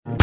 Alright,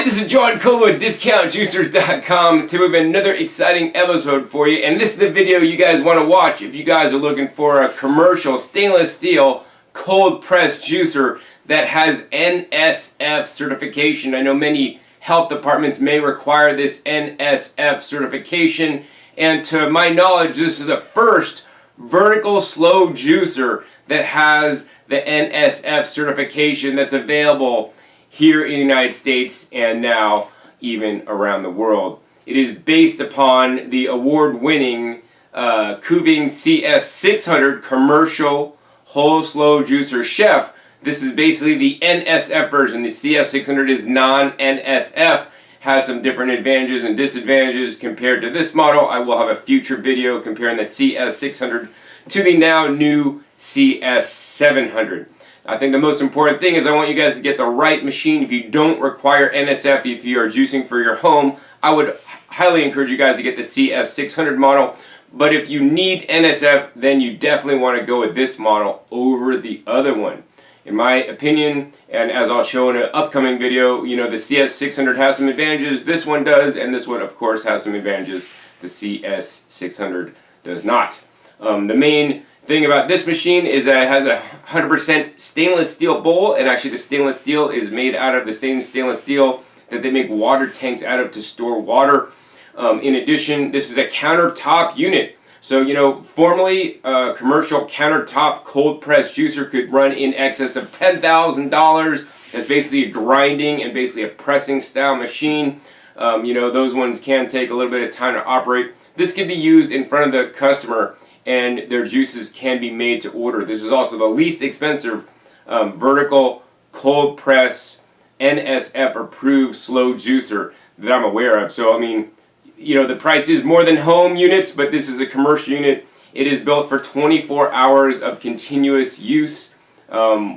this is John Colo at DiscountJuicers.com. Today we have another exciting episode for you, and this is the video you guys want to watch if you guys are looking for a commercial stainless steel cold press juicer that has NSF certification. I know many health departments may require this NSF certification, and to my knowledge this is the first vertical slow juicer that has the NSF certification that's available here in the United States and now even around the world. It is based upon the award-winning Kuvings CS700 commercial whole slow juicer chef. This is basically the NSF version. The CS600 is non-NSF, has some different advantages and disadvantages compared to this model. I will have a future video comparing the CS600 to the now new CS700. I think the most important thing is I want you guys to get the right machine. If you don't require NSF, if you are juicing for your home, I would highly encourage you guys to get the CS600 model. But if you need NSF, then you definitely want to go with this model over the other one. In my opinion, and as I'll show in an upcoming video, you know, the CS600 has some advantages, this one does, and this one of course has some advantages the CS600 does not. The main thing about this machine is that it has a 100% stainless steel bowl, and actually the stainless steel is made out of the same stainless steel that they make water tanks out of to store water. In addition, this is a countertop unit. So, you know, formerly a commercial countertop cold press juicer could run in excess of $10,000. It's basically a grinding and basically a pressing style machine. You know, those ones can take a little bit of time to operate. This can be used in front of the customer and their juices can be made to order. This is also the least expensive vertical cold press NSF approved slow juicer that I'm aware of. So I mean, you know, the price is more than home units, but this is a commercial unit. It is built for 24 hours of continuous use,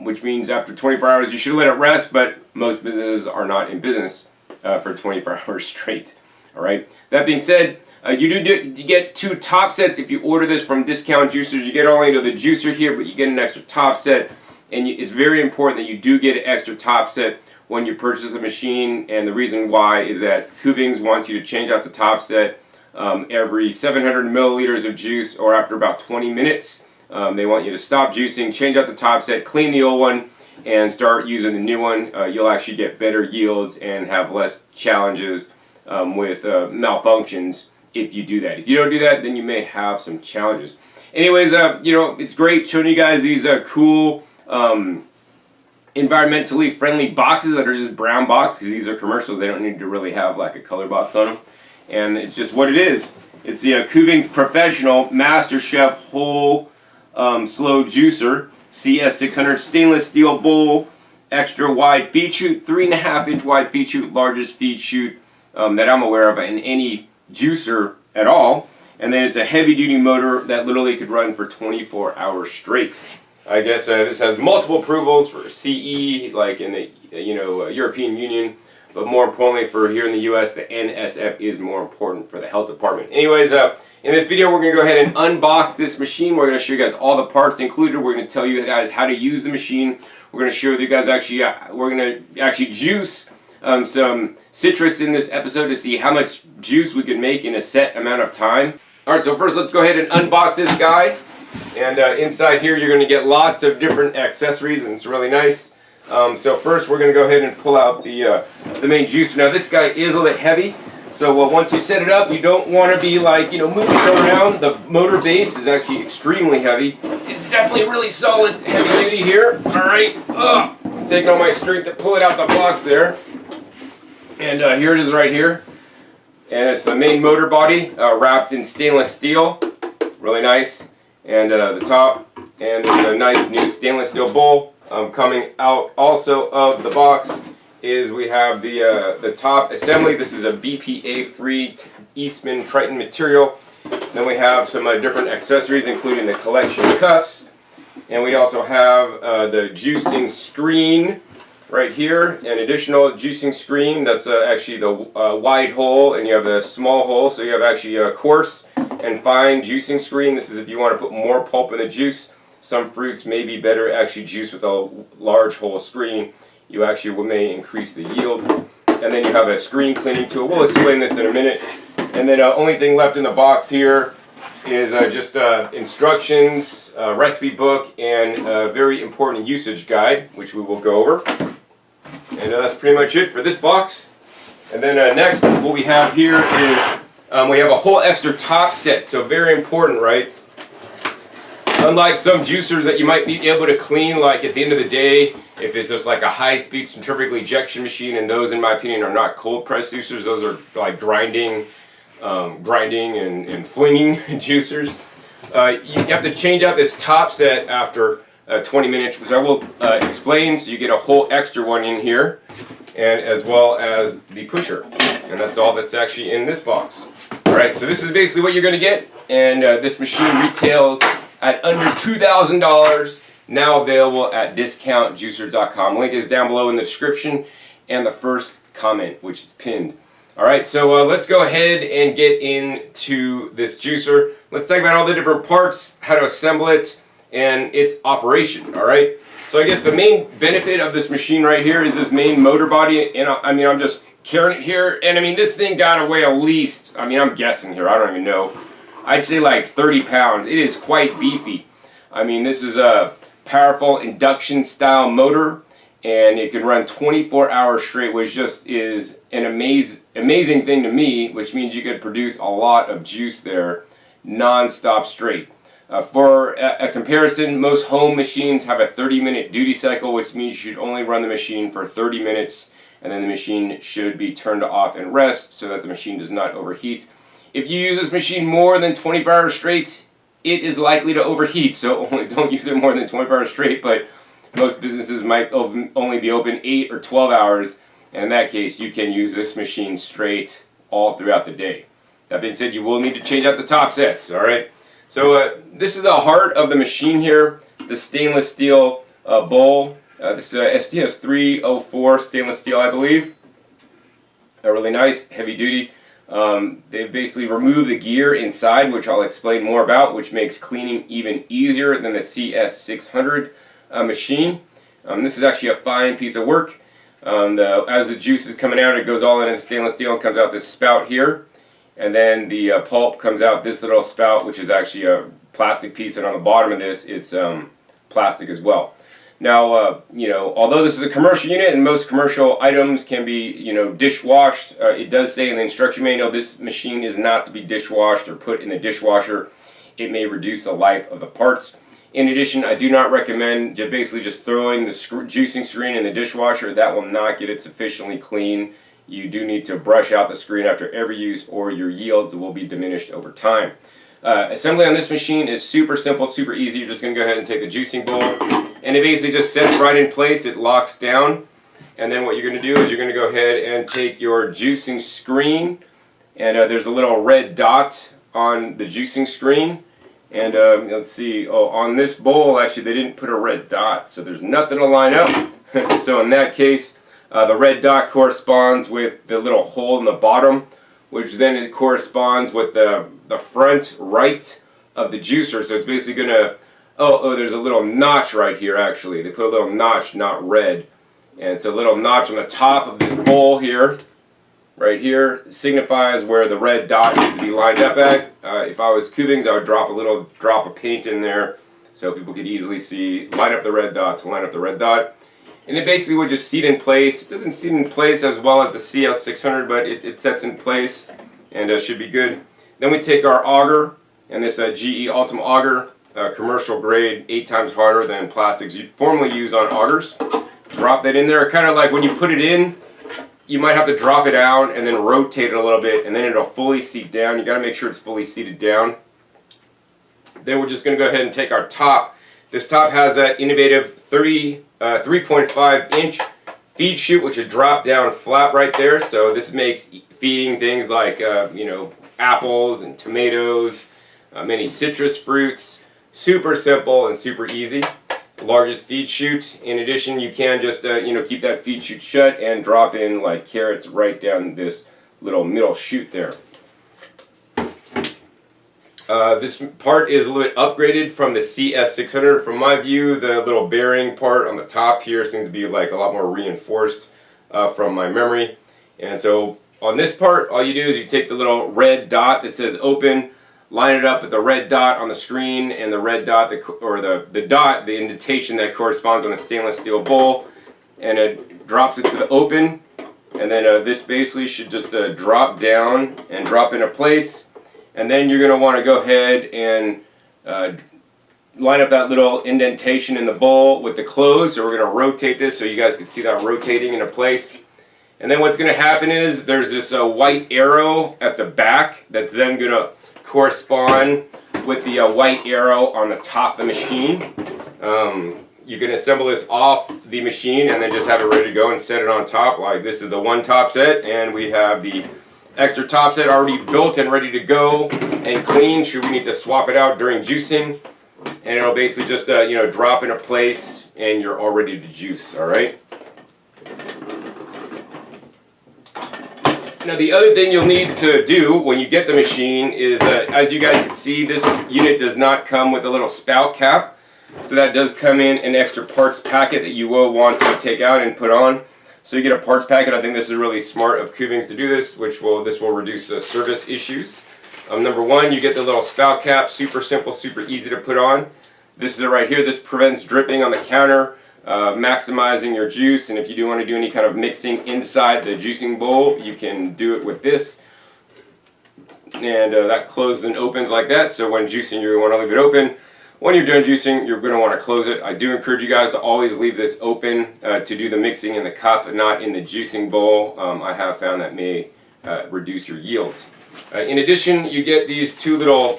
which means after 24 hours you should let it rest, but most businesses are not in business for 24 hours straight. Alright, that being said, you get 2 top sets if you order this from Discount Juicers. You get only the juicer here, but you get an extra top set, and it's very important that you do get an extra top set when you purchase the machine. And the reason why is that Kuvings wants you to change out the top set every 700 milliliters of juice, or after about 20 minutes. They want you to stop juicing, change out the top set, clean the old one, and start using the new one. You'll actually get better yields and have less challenges with malfunctions if you do that. If you don't do that, then you may have some challenges. Anyways, you know, it's great showing you guys these cool environmentally friendly boxes that are just brown box, because these are commercials. They don't need to really have like a color box on them, and it's just what it is. It's the Kuvings Professional Master Chef Whole Slow Juicer CS600 stainless steel bowl, extra wide feed chute, 3.5 inch wide feed chute, largest feed chute that I'm aware of in any juicer at all. And then it's a heavy duty motor that literally could run for 24 hours straight. I guess this has multiple approvals for CE, like in the European Union, but more importantly for here in the US, the NSF is more important for the health department. Anyways, in this video we're going to go ahead and unbox this machine. We're going to show you guys all the parts included. We're going to tell you guys how to use the machine. We're going to share with you guys we're going to actually juice some citrus in this episode to see how much juice we can make in a set amount of time. Alright, so first let's go ahead and unbox this guy. And inside here you're going to get lots of different accessories, and it's really nice. So first we're going to go ahead and pull out the main juicer. Now this guy is a little bit heavy, so once you set it up, you don't want to be like, you know, moving it around. The motor base is actually extremely heavy. It's definitely really solid, heavy duty here. Alright, it's taking all my strength to pull it out the box there. And here it is right here. And it's the main motor body wrapped in stainless steel. Really nice. And the top. And there's a nice new stainless steel bowl. Coming out also of the box is we have the top assembly. This is a BPA-free Eastman Triton material. Then we have some different accessories, including the collection cups. And we also have the juicing screen right here, an additional juicing screen that's actually the wide hole, and you have the small hole, so you have actually a coarse and fine juicing screen. This is if you want to put more pulp in the juice. Some fruits may be better actually juiced with a large whole screen. You actually may increase the yield. And then you have a screen cleaning tool. We'll explain this in a minute. And then only thing left in the box here is just instructions, recipe book, and a very important usage guide, which we will go over. And that's pretty much it for this box. And then next, what we have here is we have a whole extra top set. So very important, right? Unlike some juicers that you might be able to clean like at the end of the day, if it's just like a high-speed centrifugal ejection machine, and those in my opinion are not cold press juicers, those are like grinding and flinging juicers. You have to change out this top set after 20 minutes, which I will explain, so you get a whole extra one in here, and as well as the pusher. And that's all that's actually in this box. Alright, so this is basically what you're going to get, and this machine retails at under $2,000, now available at discountjuicer.com. Link is down below in the description and the first comment, which is pinned. Alright, so let's go ahead and get into this juicer. Let's talk about all the different parts, how to assemble it, and its operation. Alright, so I guess the main benefit of this machine right here is this main motor body, and I mean, I'm just carrying it here, and I mean, this thing got to weigh at least, I mean, I'm guessing here, I don't even know, I'd say like 30 pounds. It is quite beefy. I mean, this is a powerful induction style motor, and it can run 24 hours straight, which just is an amazing thing to me, which means you could produce a lot of juice there non-stop straight. For a comparison, most home machines have a 30-minute duty cycle, which means you should only run the machine for 30 minutes, and then the machine should be turned off and rest so that the machine does not overheat. If you use this machine more than 24 hours straight, it is likely to overheat, so only don't use it more than 24 hours straight, but most businesses might only be open 8 or 12 hours, and in that case, you can use this machine straight all throughout the day. That being said, you will need to change out the top sets, alright? So this is the heart of the machine here, the stainless steel bowl. This is STS 304 stainless steel, I believe. Really nice, heavy duty. They've basically removed the gear inside, which I'll explain more about, which makes cleaning even easier than the CS700 machine. This is actually a fine piece of work. As the juice is coming out, it goes all in stainless steel and comes out this spout here. And then the pulp comes out this little spout, which is actually a plastic piece, and on the bottom of this, it's plastic as well. Now, you know, although this is a commercial unit and most commercial items can be, you know, dishwashed, it does say in the instruction manual this machine is not to be dishwashed or put in the dishwasher. It may reduce the life of the parts. In addition, I do not recommend basically just throwing the juicing screen in the dishwasher. That will not get it sufficiently clean. You do need to brush out the screen after every use, or your yields will be diminished over time. Assembly on this machine is super simple, super easy. You're just going to go ahead and take the juicing bowl, and it basically just sets right in place. It locks down, and then what you're going to do is you're going to go ahead and take your juicing screen, and there's a little red dot on the juicing screen, and let's see, oh, on this bowl actually they didn't put a red dot, so there's nothing to line up. So in that case, the red dot corresponds with the little hole in the bottom, which then it corresponds with the front right of the juicer. So it's basically going to, oh, there's a little notch right here actually. They put a little notch, not red. And it's a little notch on the top of this bowl here, right here, signifies where the red dot needs to be lined up at. If I was Kuvings, I would drop a little drop of paint in there so people could easily see, line up the red dot to line up the red dot. And it basically would just seat in place. It doesn't seat in place as well as the CS600, but it sets in place and should be good. Then we take our auger, and this GE Ultima auger, commercial grade, 8 times harder than plastics formerly used on augers. Drop that in there. Kind of like when you put it in, you might have to drop it down and then rotate it a little bit, and then it'll fully seat down. You got to make sure it's fully seated down. Then we're just going to go ahead and take our top. This top has that innovative 3.5 inch feed chute, which would drop down flat right there. So this makes feeding things like you know, apples and tomatoes, many citrus fruits, super simple and super easy. The largest feed chute. In addition, you can just you know, keep that feed chute shut and drop in like carrots right down this little middle chute there. This part is a little bit upgraded from the CS600. From my view, the little bearing part on the top here seems to be like a lot more reinforced from my memory. And so on this part, all you do is you take the little red dot that says open, line it up with the red dot on the screen and the red dot, the indentation that corresponds on the stainless steel bowl, and it drops it to the open. And then this basically should just drop down and drop into place. And then you're going to want to go ahead and line up that little indentation in the bowl with the close. So we're going to rotate this so you guys can see that rotating into place. And then what's going to happen is there's this white arrow at the back that's then going to correspond with the white arrow on the top of the machine. You can assemble this off the machine and then just have it ready to go and set it on top. Like this is the one top set, and we have the extra top set already built and ready to go and clean should we need to swap it out during juicing. And it'll basically just drop into place and you're all ready to juice. All right. Now the other thing you'll need to do when you get the machine is, as you guys can see, this unit does not come with a little spout cap. So that does come in an extra parts packet that you will want to take out and put on. So you get a parts packet. I think this is really smart of Kuvings to do this, this will reduce service issues. Number one, you get the little spout cap, super simple, super easy to put on. This is it right here. This prevents dripping on the counter, maximizing your juice. And if you do want to do any kind of mixing inside the juicing bowl, you can do it with this. And that closes and opens like that. So when juicing, you want to leave it open. When you're done juicing, you're going to want to close it. I do encourage you guys to always leave this open to do the mixing in the cup, not in the juicing bowl. I have found that may reduce your yields. In addition, you get these two little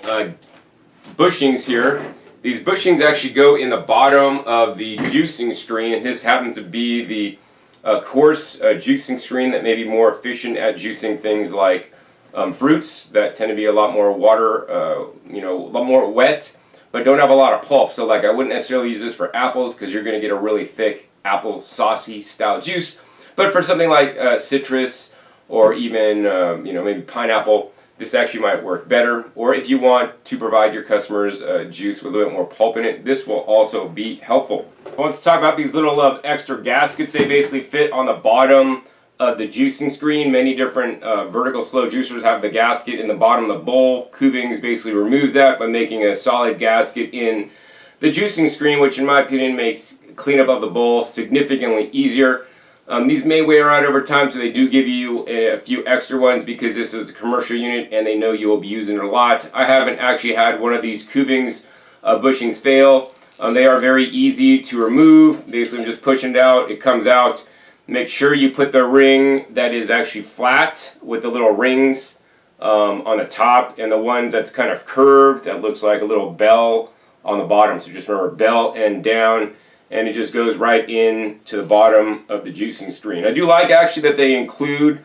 bushings here. These bushings actually go in the bottom of the juicing screen, and this happens to be the coarse juicing screen that may be more efficient at juicing things like fruits that tend to be a lot more water, a lot more wet, but don't have a lot of pulp. So like I wouldn't necessarily use this for apples because you're going to get a really thick apple saucy style juice. But for something like citrus or even maybe pineapple, this actually might work better. Or if you want to provide your customers juice with a little bit more pulp in it, this will also be helpful. Let's talk about these little extra gaskets. They basically fit on the bottom of the juicing screen. Many different vertical slow juicers have the gasket in the bottom of the bowl. Kuvings basically removes that by making a solid gasket in the juicing screen, which in my opinion makes cleanup of the bowl significantly easier. These may wear out over time, so they do give you a few extra ones because this is a commercial unit and they know you will be using it a lot. I haven't actually had one of these Kuvings bushings fail. They are very easy to remove. Basically, I'm just pushing it out, it comes out. Make sure you put the ring that is actually flat with the little rings on the top, and the ones that's kind of curved that looks like a little bell on the bottom. So just remember, bell and down, and it just goes right in to the bottom of the juicing screen. I do like actually that they include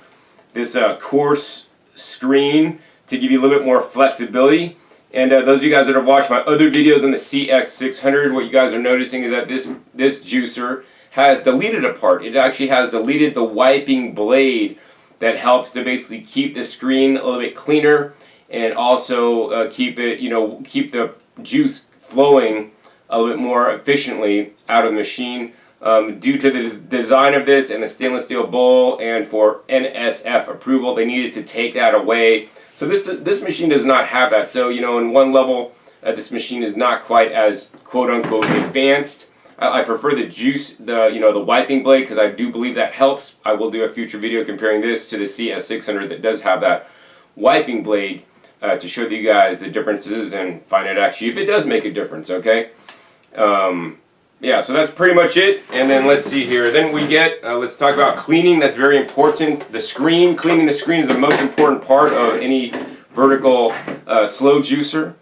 this coarse screen to give you a little bit more flexibility. And those of you guys that have watched my other videos on the CS600, what you guys are noticing is that this juicer has deleted a part. It actually has deleted the wiping blade that helps to basically keep the screen a little bit cleaner and also keep the juice flowing a little bit more efficiently out of the machine. Due to the design of this and the stainless steel bowl and for NSF approval, they needed to take that away. So this machine does not have that. So in one level, this machine is not quite as quote unquote advanced. I prefer the wiping blade because I do believe that helps. I will do a future video comparing this to the CS600 that does have that wiping blade to show you guys the differences and find out actually if it does make a difference, okay? Yeah, so that's pretty much it. And then let's see here. Then we get, let's talk about cleaning. That's very important. The screen, cleaning the screen is the most important part of any vertical slow juicer.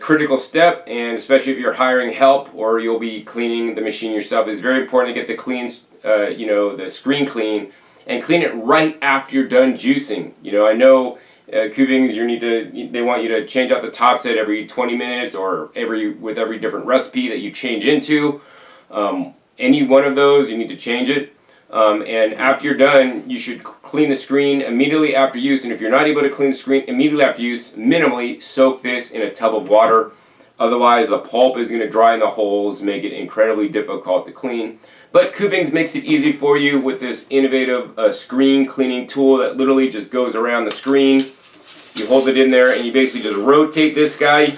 Critical step, and especially if you're hiring help or you'll be cleaning the machine yourself, it's very important to get the screen clean and clean it right after you're done juicing. I know Kuvings, they want you to change out the top set every 20 minutes or with every different recipe that you change into. Any one of those, you need to change it. And after you're done, you should clean the screen immediately after use. And if you're not able to clean the screen immediately after use, minimally soak this in a tub of water. Otherwise, the pulp is going to dry in the holes, make it incredibly difficult to clean. But Kuvings makes it easy for you with this innovative screen cleaning tool that literally just goes around the screen. You hold it in there and you basically just rotate this guy,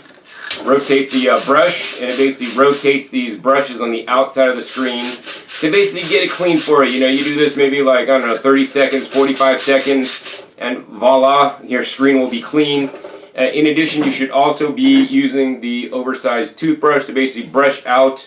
rotate the brush, and it basically rotates these brushes on the outside of the screen to basically get it clean for you. You know, you do this maybe like, I don't know, 30 seconds, 45 seconds, and voila, your screen will be clean. In addition, you should also be using the oversized toothbrush to basically brush out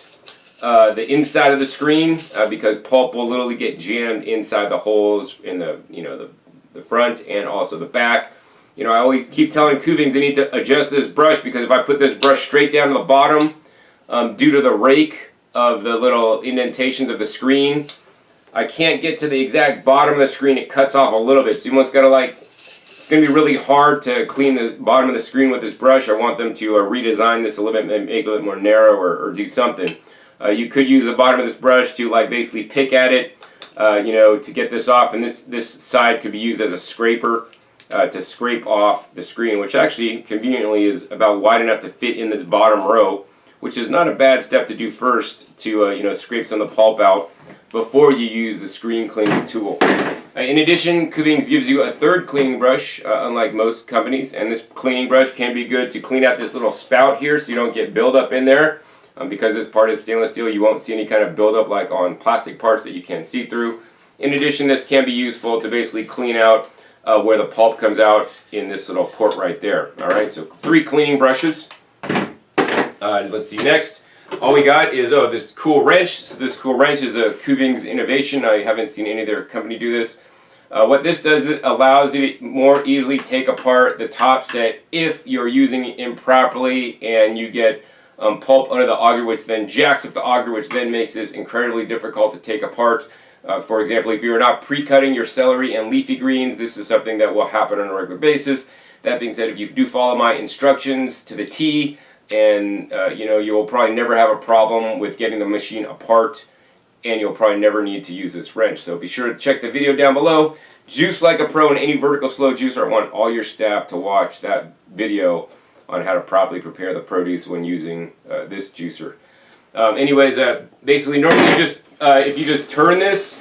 the inside of the screen because pulp will literally get jammed inside the holes in the, you know, the front and also the back. You know, I always keep telling Kuvings they need to adjust this brush because if I put this brush straight down to the bottom, due to the rake of the little indentations of the screen, I can't get to the exact bottom of the screen. It cuts off a little bit, so you almost got to like, it's going to be really hard to clean the bottom of the screen with this brush. I want them to redesign this a little bit and make it a little more narrow or do something. You could use the bottom of this brush to like basically pick at it, you know, to get this off, and this side could be used as a scraper to scrape off the screen, which actually conveniently is about wide enough to fit in this bottom row, which is not a bad step to do first to you know, scrape some of the pulp out before you use the screen cleaning tool. In addition, Kuvings gives you a third cleaning brush, unlike most companies, and this cleaning brush can be good to clean out this little spout here so you don't get buildup in there. Because this part is stainless steel, you won't see any kind of buildup like on plastic parts that you can't see through. In addition, this can be useful to basically clean out where the pulp comes out in this little port right there. Alright, so 3 cleaning brushes. Let's see, next, all we got is, this cool wrench. So this cool wrench is a Kuvings innovation. I haven't seen any other company do this. What this does, it allows you to more easily take apart the top set if you're using it improperly and you get pulp under the auger, which then jacks up the auger, which then makes this incredibly difficult to take apart. For example, if you're not pre-cutting your celery and leafy greens, this is something that will happen on a regular basis. That being said, if you do follow my instructions to the T, and you know, you'll probably never have a problem with getting the machine apart, and you'll probably never need to use this wrench. So be sure to check the video down below. Juice like a pro in any vertical slow juicer. I want all your staff to watch that video on how to properly prepare the produce when using this juicer. Anyways, basically normally just if you just turn this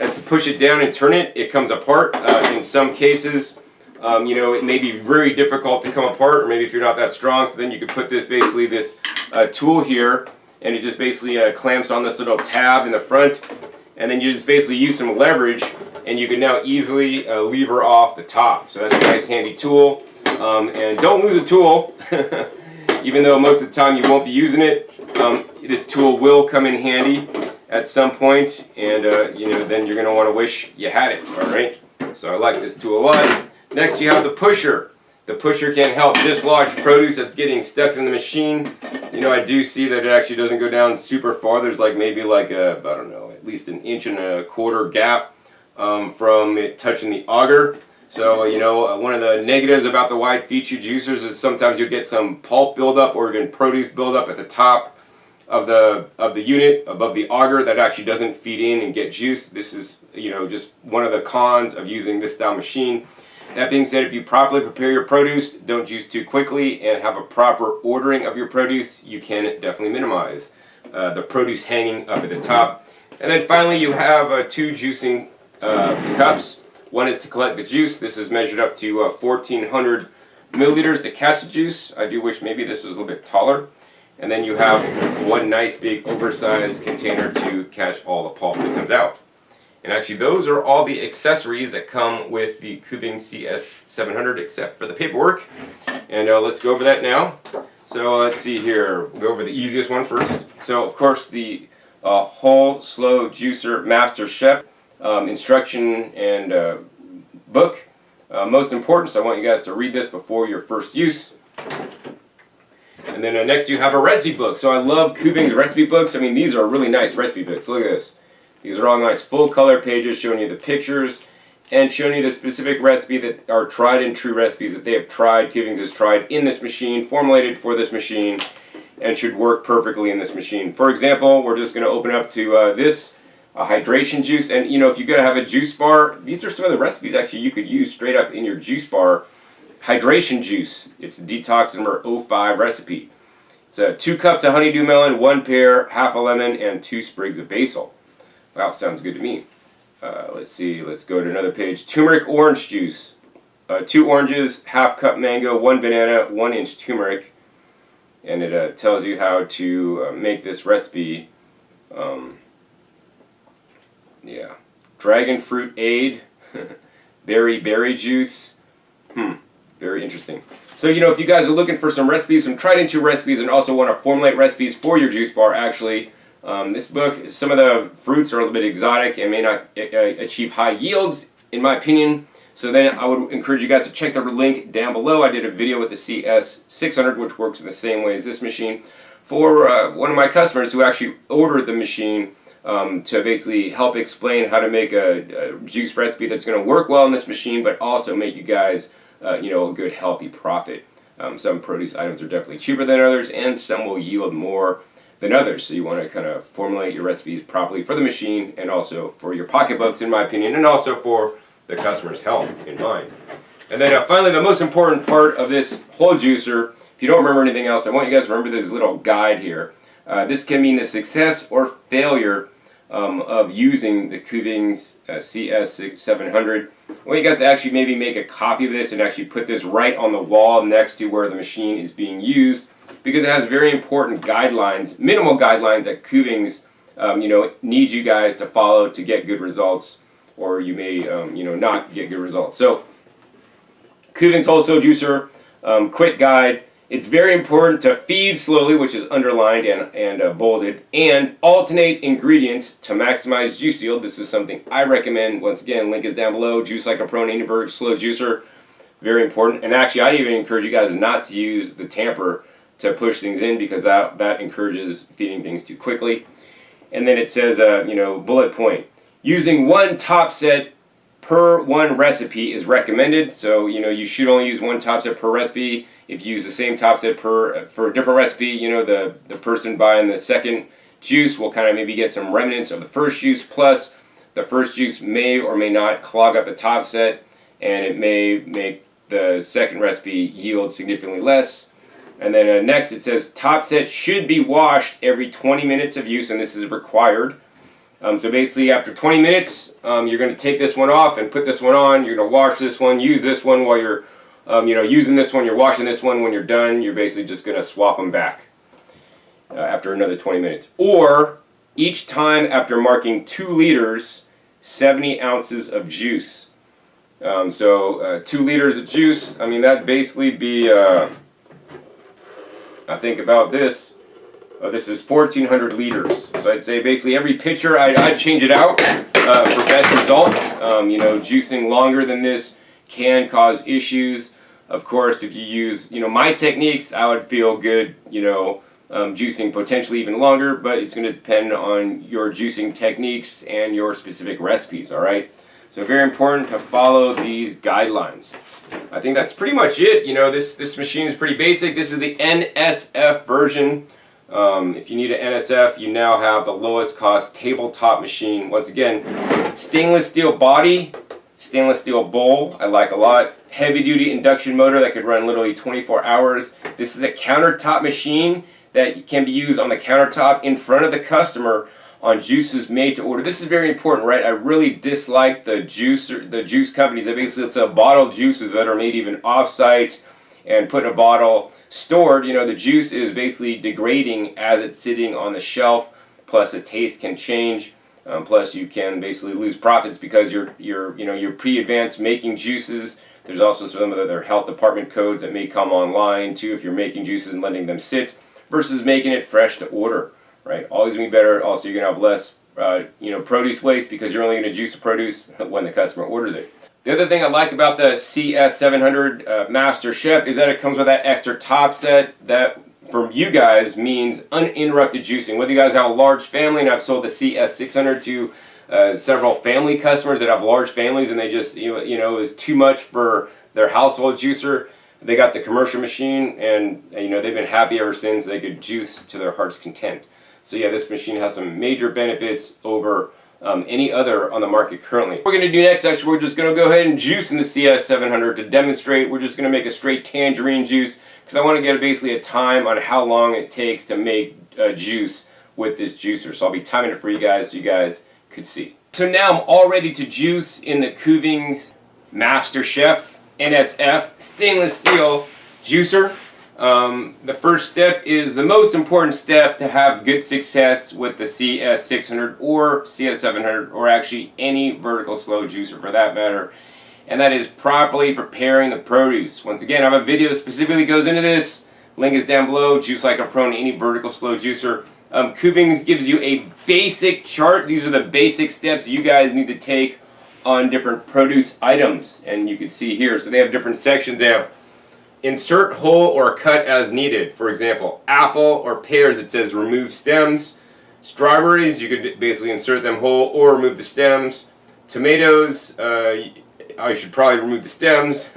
to push it down and turn it, it comes apart. In some cases, you know, it may be very difficult to come apart, or maybe if you're not that strong, so then you could put this basically this tool here, and it just basically clamps on this little tab in the front, and then you just basically use some leverage, and you can now easily lever off the top. So that's a nice handy tool. And don't lose a tool, even though most of the time you won't be using it. This tool will come in handy at some point, and you know, then you're going to want to wish you had it. All right. So I like this tool a lot. Next, you have the pusher. The pusher can help dislodge produce that's getting stuck in the machine. You know, I do see that it actually doesn't go down super far. There's like maybe like a, I don't know, at least 1.25 inch gap from it touching the auger. So, you know, one of the negatives about the wide feature juicers is sometimes you'll get some pulp buildup or even produce buildup at the top of the unit above the auger that actually doesn't feed in and get juice. This is, you know, just one of the cons of using this style machine. That being said, if you properly prepare your produce, don't juice too quickly, and have a proper ordering of your produce, you can definitely minimize the produce hanging up at the top. And then finally, you have 2 juicing cups. One is to collect the juice. This is measured up to 1,400 milliliters to catch the juice. I do wish maybe this was a little bit taller. And then you have one nice big oversized container to catch all the pulp that comes out. And actually those are all the accessories that come with the Kuvings CS700 except for the paperwork. And let's go over that now. So let's see here. We'll go over the easiest one first. So of course the whole slow juicer master chef instruction and book. Most important, so I want you guys to read this before your first use. And then next you have a recipe book. So I love Kuvings recipe books. I mean, these are really nice recipe books. Look at this. These are all nice full color pages showing you the pictures and showing you the specific recipe that are tried and true recipes that they have tried, Kuvings has tried in this machine, formulated for this machine, and should work perfectly in this machine. For example, we're just going to open up to this a hydration juice. And you know, if you're gonna have a juice bar, these are some of the recipes actually you could use straight up in your juice bar. Hydration juice. It's a detox number 05 recipe. It's 2 cups of honeydew melon, 1 pear, half a lemon, and 2 sprigs of basil. Wow, sounds good to me. Let's see. Let's go to another page. Turmeric orange juice. 2 oranges, half cup mango, 1 banana, 1 inch turmeric. And it tells you how to make this recipe. Yeah. Dragon fruit aid. berry juice. Very interesting. So, you know, if you guys are looking for some recipes, some tried and true recipes, and also want to formulate recipes for your juice bar, actually, this book, some of the fruits are a little bit exotic and may not achieve high yields, in my opinion. So then I would encourage you guys to check the link down below. I did a video with the CS600, which works in the same way as this machine, for one of my customers who actually ordered the machine to basically help explain how to make a juice recipe that's going to work well in this machine, but also make you guys you know, a good healthy profit. Some produce items are definitely cheaper than others, and some will yield more than others. So you want to kind of formulate your recipes properly for the machine and also for your pocketbooks, in my opinion, and also for the customer's health in mind. And then finally, the most important part of this whole juicer, if you don't remember anything else, I want you guys to remember this little guide here. This can mean the success or failure of using the Kuvings CS700. I want you guys to actually maybe make a copy of this and actually put this right on the wall next to where the machine is being used, because it has very important guidelines, minimal guidelines that Kuvings you know, needs you guys to follow to get good results, or you may you know, not get good results. So Kuvings wholesale juicer, quick guide. It's very important to feed slowly, which is underlined and bolded, and alternate ingredients to maximize juice yield. This is something I recommend. Once again, link is down below. Juice like a pro, Hindenburg slow juicer, very important. And actually, I even encourage you guys not to use the tamper to push things in, because that encourages feeding things too quickly. And then it says, you know, bullet point: using 1 top set per 1 recipe is recommended. So, you know, you should only use 1 top set per recipe. If you use the same top set for a different recipe, you know, the person buying the second juice will kind of maybe get some remnants of the first juice, plus the first juice may or may not clog up the top set, and it may make the second recipe yield significantly less. And then next it says top set should be washed every 20 minutes of use, and this is required. So basically after 20 minutes, you're going to take this one off and put this one on. You're going to wash this one, use this one while you're you know, using this one. You're washing this one. When you're done, you're basically just going to swap them back after another 20 minutes. Or each time after marking 2 liters, 70 ounces of juice. So 2 liters of juice, I mean, that'd basically be, I think about this. This is 1,400 liters. So I'd say basically every pitcher, I'd change it out for best results. You know, juicing longer than this can cause issues. Of course, if you use, you know, my techniques, I would feel good, you know, juicing potentially even longer, but it's going to depend on your juicing techniques and your specific recipes, all right? So very important to follow these guidelines. I think that's pretty much it. You know, this machine is pretty basic. This is the NSF version. If you need an NSF, you now have the lowest cost tabletop machine. Once again, stainless steel body, stainless steel bowl, I like a lot. Heavy duty induction motor that could run literally 24 hours. This is a countertop machine that can be used on the countertop in front of the customer on juices made to order. This is very important, right? I really dislike the juice companies that basically sell bottled juices that are made even off-site and put in a bottle, stored. You know, the juice is basically degrading as it's sitting on the shelf, plus the taste can change. Plus you can basically lose profits because you're pre-advanced making juices. There's also some other health department codes that may come online too if you're making juices and letting them sit versus making it fresh to order, right? Always be better. Also, you're gonna have less produce waste because you're only gonna juice the produce when the customer orders it. The other thing I like about the CS700 Master Chef is that it comes with that extra top set that for you guys means uninterrupted juicing. Whether you guys have a large family, and I've sold the CS600 to several family customers that have large families and they just, you know, is too much for their household juicer. They got the commercial machine and, you know, they've been happy ever since. They could juice to their heart's content. So yeah, this machine has some major benefits over any other on the market currently. What we're going to do next, actually, we're just going to go ahead and juice in the CS700 to demonstrate. We're just going to make a straight tangerine juice because I want to get basically a time on how long it takes to make juice with this juicer. So I'll be timing it for you guys so you guys could see. So now I'm all ready to juice in the Kuvings Master Chef NSF stainless steel juicer. The first step is the most important step to have good success with the CS600 or CS700, or actually any vertical slow juicer for that matter, and that is properly preparing the produce. Once again, I have a video specifically goes into this. Link is down below. Juice like a pro in any vertical slow juicer. Kuvings gives you a basic chart. These are the basic steps you guys need to take on different produce items, and you can see here. So they have different sections. They have insert whole or cut as needed. For example, apple or pears, it says remove stems. Strawberries, you could basically insert them whole or remove the stems. Tomatoes, I should probably remove the stems.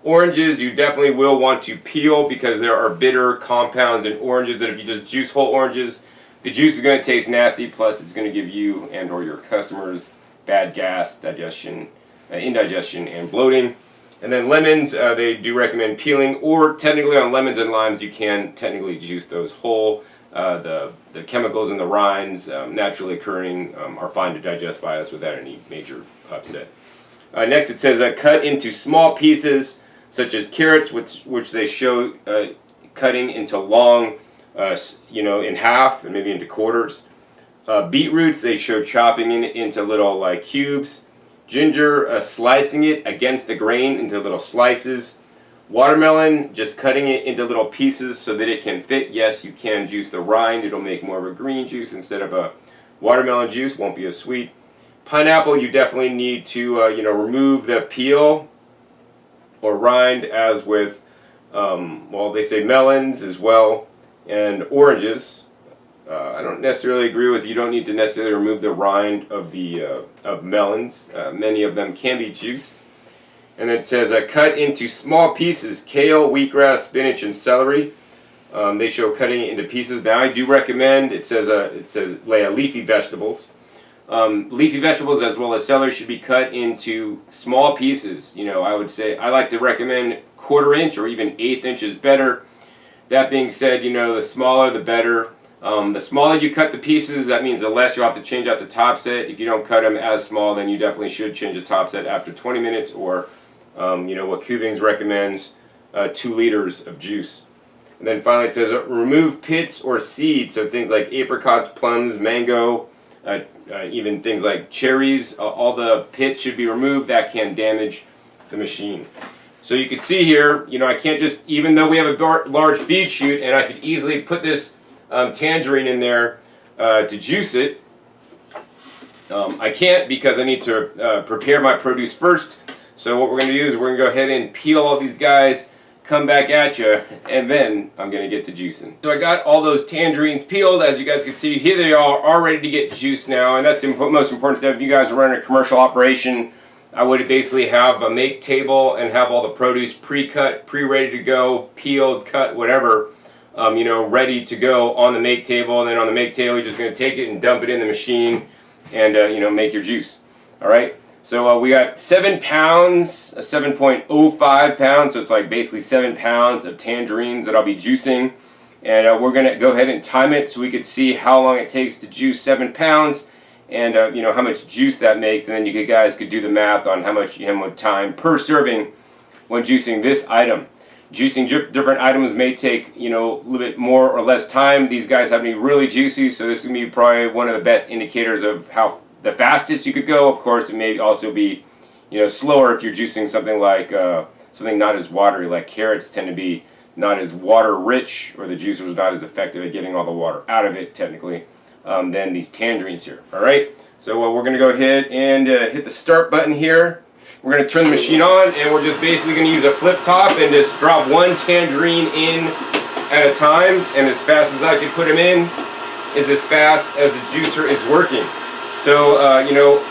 Oranges, you definitely will want to peel because there are bitter compounds in oranges that if you just juice whole oranges, the juice is going to taste nasty, plus it's going to give you and or your customers bad gas, digestion, indigestion, and bloating. And then lemons, they do recommend peeling, or technically on lemons and limes you can technically juice those whole. The chemicals in the rinds naturally occurring are fine to digest by us without any major upset. Next it says cut into small pieces, such as carrots, which they show cutting into long, in half and maybe into quarters. Beetroots, they show chopping it into little like cubes. Ginger, slicing it against the grain into little slices. Watermelon, just cutting it into little pieces so that it can fit. Yes, you can juice the rind. It'll make more of a green juice instead of a watermelon juice. Won't be as sweet. Pineapple, you definitely need to remove the peel or rind, as with they say melons as well, and oranges. I don't necessarily agree with you don't need to necessarily remove the rind of the of melons. Many of them can be juiced. And it says cut into small pieces: kale, wheatgrass, spinach, and celery. They show cutting it into pieces. Now I do recommend, it says leafy vegetables. Leafy vegetables as well as celery should be cut into small pieces. I would say I like to recommend 1/4 inch or even 1/8 inch is better. That being said, the smaller the better. The smaller you cut the pieces, that means the less you'll have to change out the top set. If you don't cut them as small, then you definitely should change the top set after 20 minutes, or what Kuvings recommends, 2 liters of juice. And then finally it says remove pits or seeds, so things like apricots, plums, mango, even things like cherries. All the pits should be removed. That can damage the machine. So you can see here, I can't just, even though we have a large feed chute and I could easily put this tangerine in there to juice it, I can't, because I need to prepare my produce first. So what we're going to do is we're going to go ahead and peel all these guys, come back at you, and then I'm going to get to juicing. So I got all those tangerines peeled. As you guys can see, here they are ready to get juiced now, and that's the most important step. If you guys are running a commercial operation, I would basically have a make table and have all the produce pre-cut, pre-ready to go, peeled, cut, whatever, ready to go on the make table. And then on the make table, you're just going to take it and dump it in the machine and, make your juice. All right. So we got 7 pounds, 7.05 pounds, so it's like basically 7 pounds of tangerines that I'll be juicing. And we're going to go ahead and time it so we could see how long it takes to juice 7 pounds and how much juice that makes. And then you guys could do the math on how much time per serving when juicing this item. Juicing different items may take a little bit more or less time. These guys have to be really juicy, so this is going to be probably one of the best indicators of how the fastest you could go. Of course, it may also be, slower if you're juicing something like something not as watery, like carrots tend to be not as water rich, or the juicer is not as effective at getting all the water out of it technically than these tangerines here. All right, so we're going to go ahead and hit the start button here. We're going to turn the machine on, and we're just basically going to use a flip top and just drop 1 tangerine in at a time, and as fast as I can put them in is as fast as the juicer is working. So,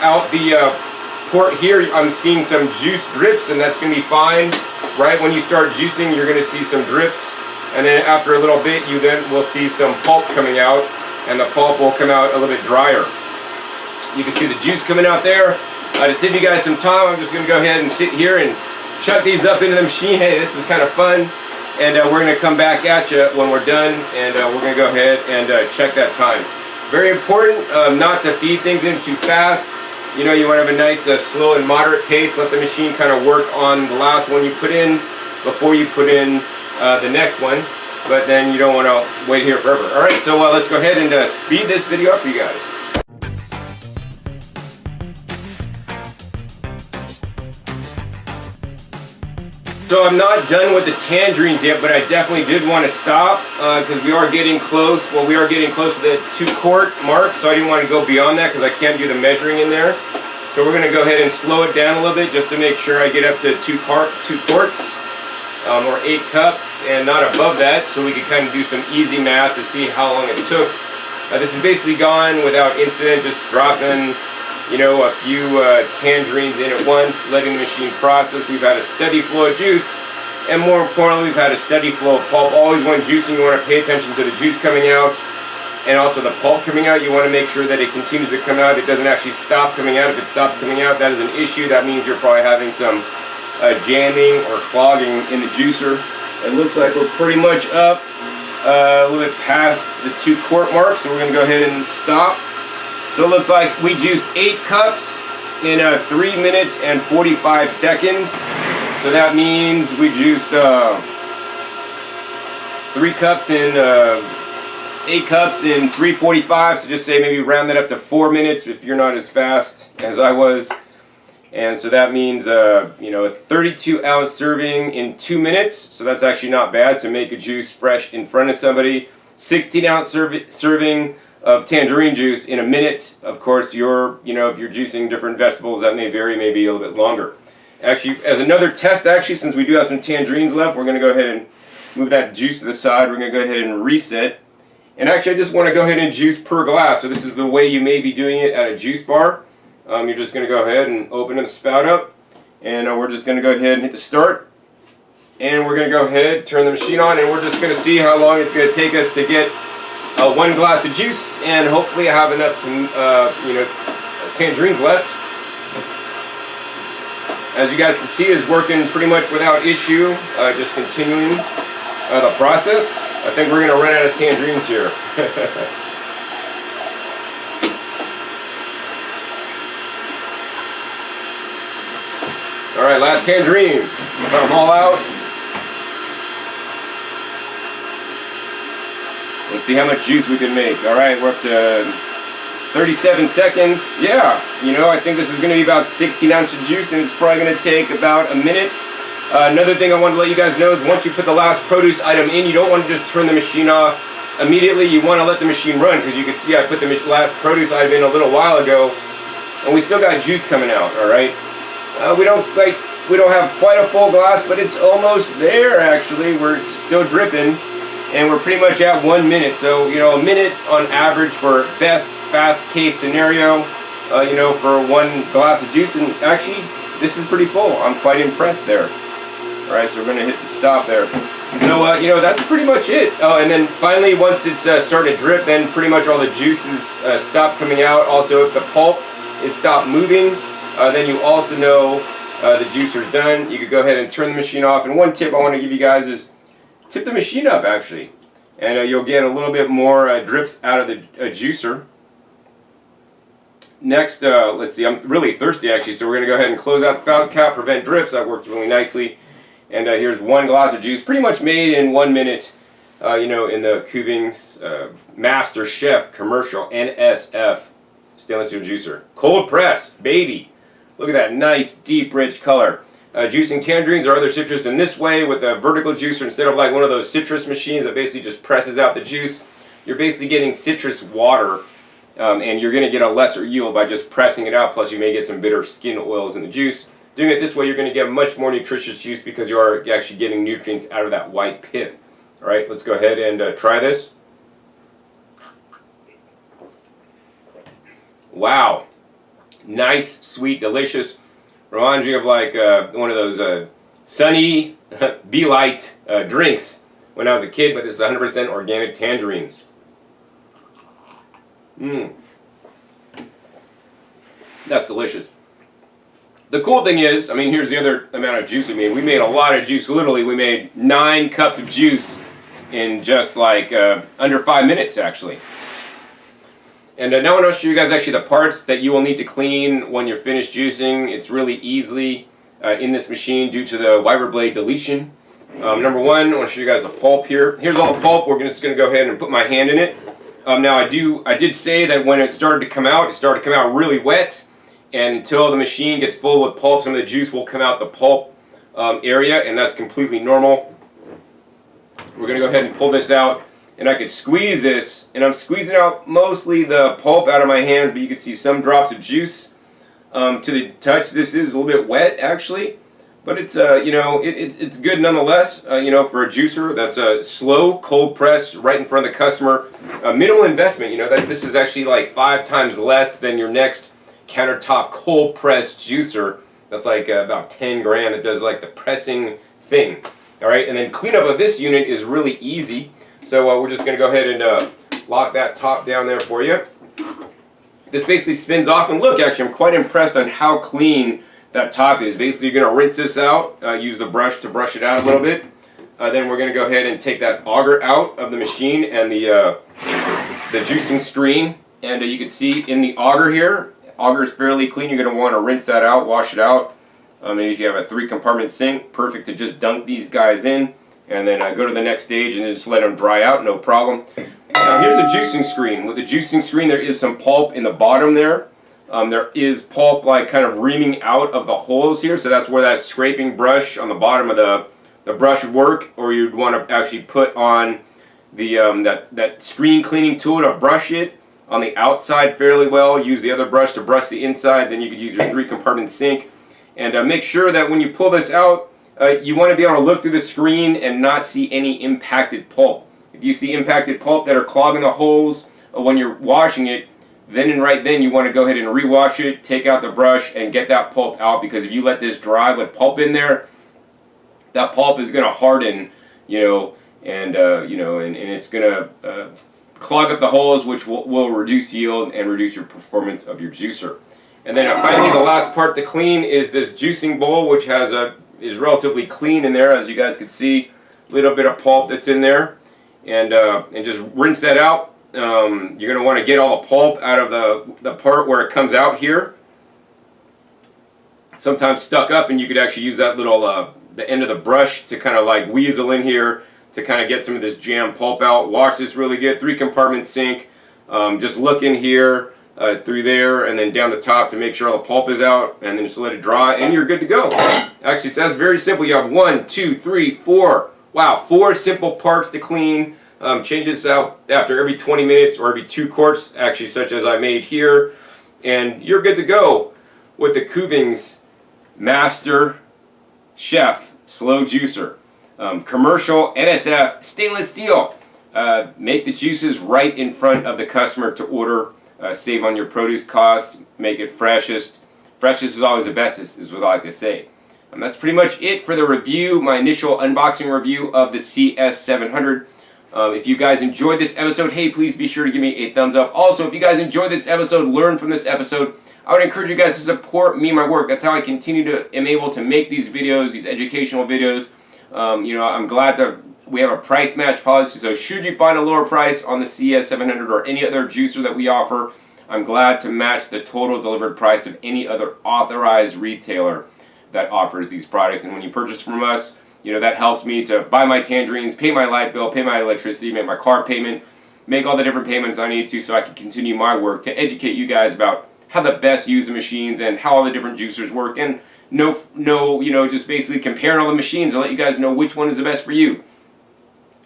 out the port here, I'm seeing some juice drips, and that's going to be fine. Right when you start juicing, you're going to see some drips, and then after a little bit, you then will see some pulp coming out, and the pulp will come out a little bit drier. You can see the juice coming out there. To save you guys some time, I'm just going to go ahead and sit here and chuck these up into the machine. Hey, this is kind of fun. And we're going to come back at you when we're done, and we're going to go ahead and check that time. Very important not to feed things in too fast. You know, you want to have a nice slow and moderate pace. Let the machine kind of work on the last one you put in before you put in the next one. But then you don't want to wait here forever. Alright, so let's go ahead and speed this video up for you guys. So I'm not done with the tangerines yet, but I definitely did want to stop because we are getting close. Well, we are getting close to the 2-quart mark, so I didn't want to go beyond that because I can't do the measuring in there. So we're going to go ahead and slow it down a little bit just to make sure I get up to 2 quarts or 8 cups and not above that, so we can kind of do some easy math to see how long it took. This is basically gone without incident, just dropping, you know, a few tangerines in at once, letting the machine process. We've had a steady flow of juice, and more importantly, we've had a steady flow of pulp. Always when juicing, you want to pay attention to the juice coming out, and also the pulp coming out. You want to make sure that it continues to come out. It doesn't actually stop coming out. If it stops coming out, that is an issue. That means you're probably having some jamming or clogging in the juicer. It looks like we're pretty much up a little bit past the 2-quart mark, so we're going to go ahead and stop. So it looks like we juiced 8 cups in 3 minutes and 45 seconds. So that means we juiced 3 cups in 8 cups in 3:45. So just say maybe round that up to 4 minutes if you're not as fast as I was. And so that means you know, a 32-ounce serving in 2 minutes. So that's actually not bad to make a juice fresh in front of somebody. 16-ounce serving of tangerine juice in a minute. Of course, you know, if you're juicing different vegetables, that may vary, maybe a little bit longer. Actually, as another test, since we do have some tangerines left, we're going to go ahead and move that juice to the side. We're going to go ahead and reset. And actually, I just want to go ahead and juice per glass. So this is the way you may be doing it at a juice bar. You're just going to go ahead and open the spout up, and we're just going to go ahead and hit the start, and we're going to go ahead, turn the machine on, and we're just going to see how long it's going to take us to get 1 glass of juice, and hopefully I have enough to, you know, tangerines left. As you guys can see, it's working pretty much without issue, just continuing the process. I think we're going to run out of tangerines here. Alright, last tangerine. Got them all out. Let's see how much juice we can make. Alright, we're up to 37 seconds. Yeah, you know, I think this is going to be about 16 ounces of juice, and it's probably going to take about a minute. Another thing I want to let you guys know is once you put the last produce item in, you don't want to just turn the machine off immediately. You want to let the machine run, because you can see I put the last produce item in a little while ago, and we still got juice coming out. Alright. We don't have quite a full glass, but it's almost there. Actually, we're still dripping, and we're pretty much at 1 minute. So you know, a minute on average for best fast case scenario. You know, for 1 glass of juice, and actually, this is pretty full. I'm quite impressed there. All right, so we're gonna hit the stop there. So you know, that's pretty much it. Oh, and then finally, once it's starting to drip, then pretty much all the juices stop coming out. Also, if the pulp is stopped moving, then you also know the juicer's done. You could go ahead and turn the machine off. And one tip I want to give you guys is tip the machine up, actually. And you'll get a little bit more drips out of the juicer. Next, let's see, I'm really thirsty, actually, so we're going to go ahead and close out Spout Cap, prevent drips. That works really nicely. And here's 1 glass of juice, pretty much made in 1 minute, you know, in the Kuvings Master Chef commercial NSF stainless steel juicer. Cold press, baby. Look at that nice, deep, rich color. Juicing tangerines or other citrus in this way with a vertical juicer instead of like one of those citrus machines that basically just presses out the juice. You're basically getting citrus water, and you're going to get a lesser yield by just pressing it out, plus you may get some bitter skin oils in the juice. Doing it this way, you're going to get much more nutritious juice because you are actually getting nutrients out of that white pith. Alright, let's go ahead and try this. Wow. Nice, sweet, delicious. Reminds me of like one of those Sunny Be Light drinks when I was a kid, but this is 100% organic tangerines. That's delicious. The cool thing is, I mean, here's the other amount of juice we made. We made a lot of juice. Literally, we made 9 cups of juice in just like under 5 minutes, actually. And now I want to show you guys actually the parts that you will need to clean when you're finished juicing. It's really easily in this machine due to the wiper blade deletion. Number one, I want to show you guys the pulp here. Here's all the pulp. We're just going to go ahead and put my hand in it. Now I did say that when it started to come out really wet, and until the machine gets full with pulp, some of the juice will come out the pulp area, and that's completely normal. We're going to go ahead and pull this out, and I can squeeze this, and I'm squeezing out mostly the pulp out of my hands, but you can see some drops of juice. To the touch, this is a little bit wet actually, but it's you know, it's good nonetheless. You know, for a juicer that's a slow cold press right in front of the customer, minimal investment. You know, that this is actually like 5 times less than your next countertop cold press juicer. That's like about 10 grand. That does like the pressing thing. All right, and then cleanup of this unit is really easy. So we're just going to go ahead and lock that top down there for you. This basically spins off, and look, actually, I'm quite impressed on how clean that top is. Basically, you're going to rinse this out, use the brush to brush it out a little bit. Then we're going to go ahead and take that auger out of the machine and the juicing screen. And you can see in the auger here, auger is fairly clean. You're going to want to rinse that out, wash it out. Maybe if you have a 3-compartment sink, perfect to just dunk these guys in. And then go to the next stage and just let them dry out, no problem. Now here's a juicing screen. With the juicing screen, there is some pulp in the bottom there. There is pulp like kind of reaming out of the holes here, so that's where that scraping brush on the bottom of the brush would work, or you'd want to actually put on the that screen cleaning tool to brush it on the outside fairly well. Use the other brush to brush the inside. Then you could use your 3-compartment sink, and make sure that when you pull this out, you want to be able to look through the screen and not see any impacted pulp. If you see impacted pulp that are clogging the holes when you're washing it, then and right then you want to go ahead and rewash it, take out the brush, and get that pulp out, because if you let this dry with pulp in there, that pulp is going to harden, you know, and it's going to clog up the holes, which will reduce yield and reduce your performance of your juicer. And then finally, the last part to clean is this juicing bowl, which is relatively clean in there, as you guys can see. A little bit of pulp that's in there, and just rinse that out. You're going to want to get all the pulp out of the part where it comes out here. Sometimes stuck up, and you could actually use that little the end of the brush to kind of like weasel in here to kind of get some of this jam pulp out. Wash this really good. 3-compartment sink. Just look in here. Through there and then down the top to make sure all the pulp is out, and then just let it dry and you're good to go. Actually, so that's very simple. You have 1, 2, 3, 4. Wow, 4 simple parts to clean. Change this out after every 20 minutes or every 2 quarts, actually, such as I made here, and you're good to go with the Kuvings Master Chef Slow Juicer. Commercial NSF stainless steel. Make the juices right in front of the customer to order. Save on your produce costs, make it freshest. Freshest is always the best, is what I like to say. That's pretty much it for the review, my initial unboxing review of the CS700. If you guys enjoyed this episode, hey, please be sure to give me a thumbs up. Also, if you guys enjoyed this episode, learn from this episode, I would encourage you guys to support me and my work. That's how I am able to make these videos, these educational videos. You know, I'm glad that we have a price match policy, so should you find a lower price on the CS700 or any other juicer that we offer, I'm glad to match the total delivered price of any other authorized retailer that offers these products. And when you purchase from us, you know, that helps me to buy my tangerines, pay my light bill, pay my electricity, make my car payment, make all the different payments I need to, so I can continue my work to educate you guys about how to best use the machines and how all the different juicers work, and you know, just basically comparing all the machines and let you guys know which one is the best for you.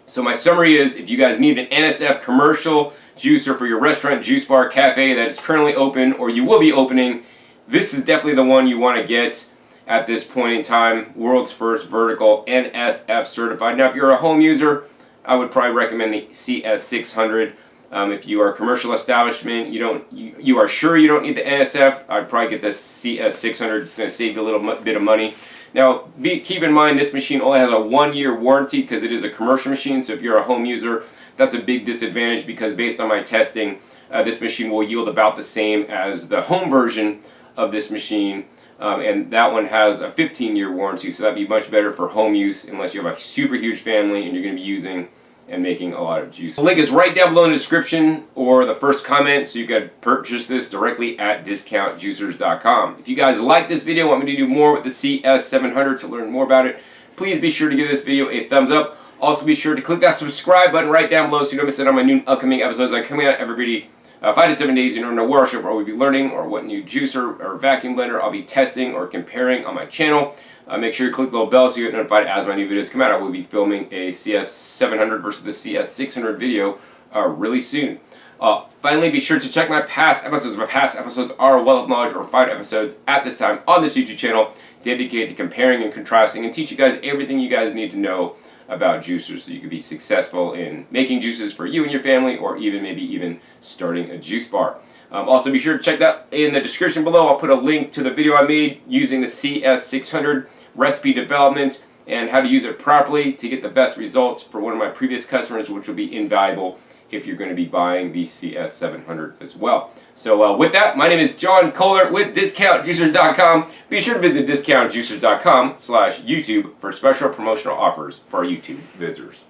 So my summary is, if you guys need an NSF commercial juicer for your restaurant, juice bar, cafe that is currently open or you will be opening, this is definitely the one you want to get at this point in time. World's first vertical NSF certified. Now if you're a home user, I would probably recommend the CS600. If you are a commercial establishment, you are sure you don't need the NSF, I'd probably get the CS600. It's going to save you a little bit of money. Now, keep in mind this machine only has a 1-year warranty because it is a commercial machine, so if you're a home user, that's a big disadvantage, because based on my testing, this machine will yield about the same as the home version of this machine. And that one has a 15-year warranty, so that'd be much better for home use unless you have a super huge family and you're going to be using and making a lot of juice. The link is right down below in the description or the first comment, so you can purchase this directly at discountjuicers.com. If you guys like this video, want me to do more with the CS700 to learn more about it, please be sure to give this video a thumbs up. Also be sure to click that subscribe button right down below so you don't miss out on my new upcoming episodes that are coming out every 5 to 7 days. You never know where I'll be learning or what new juicer or vacuum blender I'll be testing or comparing on my channel. Make sure you click the little bell so you get notified as my new videos come out. I will be filming a CS700 versus the CS600 video really soon. Finally, be sure to check my past episodes. My past episodes are Wealth of Knowledge or 5 episodes at this time on this YouTube channel dedicated to comparing and contrasting and teach you guys everything you guys need to know about juicers so you can be successful in making juices for you and your family, or maybe even starting a juice bar. Also be sure to check that in the description below. I'll put a link to the video I made using the CS600 recipe development and how to use it properly to get the best results for one of my previous customers, which will be invaluable if you're going to be buying the CS700 as well. So with that, my name is John Kohler with DiscountJuicers.com. Be sure to visit DiscountJuicers.com/YouTube for special promotional offers for our YouTube visitors.